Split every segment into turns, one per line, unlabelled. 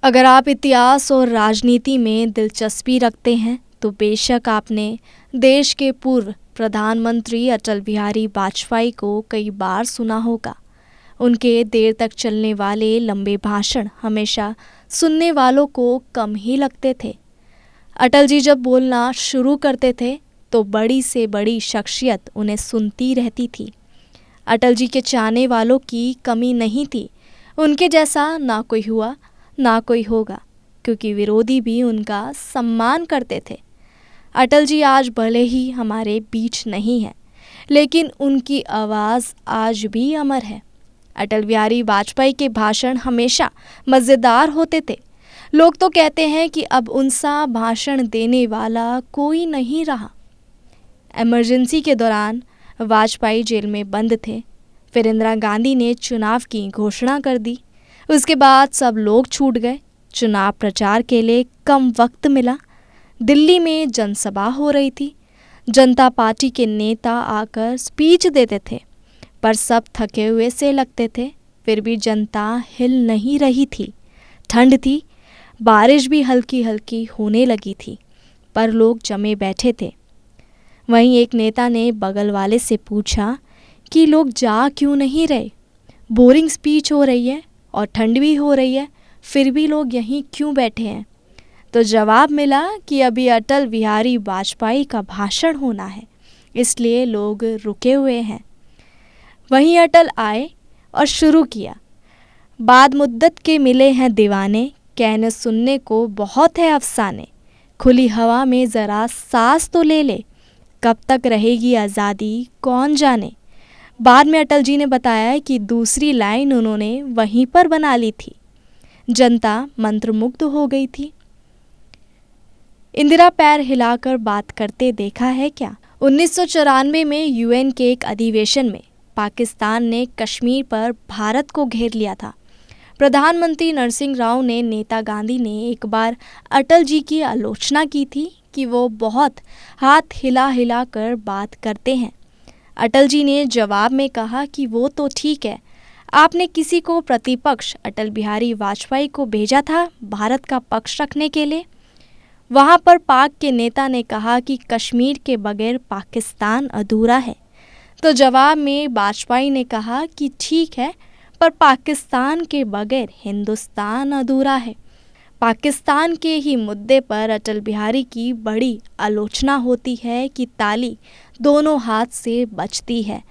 अगर आप इतिहास और राजनीति में दिलचस्पी रखते हैं तो बेशक आपने देश के पूर्व प्रधानमंत्री अटल बिहारी वाजपेयी को कई बार सुना होगा। उनके देर तक चलने वाले लंबे भाषण हमेशा सुनने वालों को कम ही लगते थे। अटल जी जब बोलना शुरू करते थे तो बड़ी से बड़ी शख्सियत उन्हें सुनती रहती थी। अटल जी के चाहने वालों की कमी नहीं थी। उनके जैसा ना कोई हुआ ना कोई होगा, क्योंकि विरोधी भी उनका सम्मान करते थे। अटल जी आज भले ही हमारे बीच नहीं है, लेकिन उनकी आवाज़ आज भी अमर है। अटल बिहारी वाजपेयी के भाषण हमेशा मज़ेदार होते थे। लोग तो कहते हैं कि अब उनसा भाषण देने वाला कोई नहीं रहा। इमरजेंसी के दौरान वाजपेयी जेल में बंद थे। फिर इंदिरा गांधी ने चुनाव की घोषणा कर दी। उसके बाद सब लोग छूट गए। चुनाव प्रचार के लिए कम वक्त मिला। दिल्ली में जनसभा हो रही थी। जनता पार्टी के नेता आकर स्पीच देते थे, पर सब थके हुए से लगते थे। फिर भी जनता हिल नहीं रही थी। ठंड थी, बारिश भी हल्की हल्की होने लगी थी, पर लोग जमे बैठे थे। वहीं एक नेता ने बगल वाले से पूछा कि लोग जा क्यों नहीं रहे? बोरिंग स्पीच हो रही है और ठंड भी हो रही है, फिर भी लोग यहीं क्यों बैठे हैं? तो जवाब मिला कि अभी अटल बिहारी वाजपेयी का भाषण होना है, इसलिए लोग रुके हुए हैं। वहीं अटल आए और शुरू किया। बाद मुद्दत के मिले हैं दीवाने, कहने सुनने को बहुत है अफसाने। खुली हवा में ज़रा सांस तो ले ले, कब तक रहेगी आज़ादी कौन जाने। बाद में अटल जी ने बताया कि दूसरी लाइन उन्होंने वहीं पर बना ली थी। जनता मंत्रमुग्ध हो गई थी। इंदिरा पैर हिलाकर बात करते देखा है क्या? 1994 में यूएन के एक अधिवेशन में पाकिस्तान ने कश्मीर पर भारत को घेर लिया था। प्रधानमंत्री नरसिंह राव ने नेता गांधी ने एक बार अटल जी की आलोचना की थी कि वो बहुत हाथ हिला हिला कर बात करते हैं। अटल जी ने जवाब में कहा कि वो तो ठीक है, आपने किसी को प्रतिपक्ष अटल बिहारी वाजपेयी को भेजा था भारत का पक्ष रखने के लिए। वहाँ पर पाक के नेता ने कहा कि कश्मीर के बगैर पाकिस्तान अधूरा है। तो जवाब में वाजपेयी ने कहा कि ठीक है, पर पाकिस्तान के बगैर हिंदुस्तान अधूरा है। पाकिस्तान के ही मुद्दे पर अटल बिहारी की बड़ी आलोचना होती है कि ताली दोनों हाथ से बजती है।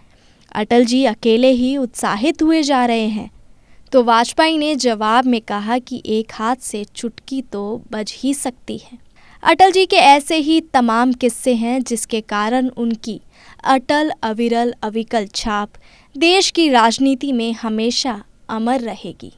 अटल जी अकेले ही उत्साहित हुए जा रहे हैं। तो वाजपेयी ने जवाब में कहा कि एक हाथ से चुटकी तो बज ही सकती है। अटल जी के ऐसे ही तमाम किस्से हैं जिसके कारण उनकी अटल अविरल अविकल छाप देश की राजनीति में हमेशा अमर रहेगी।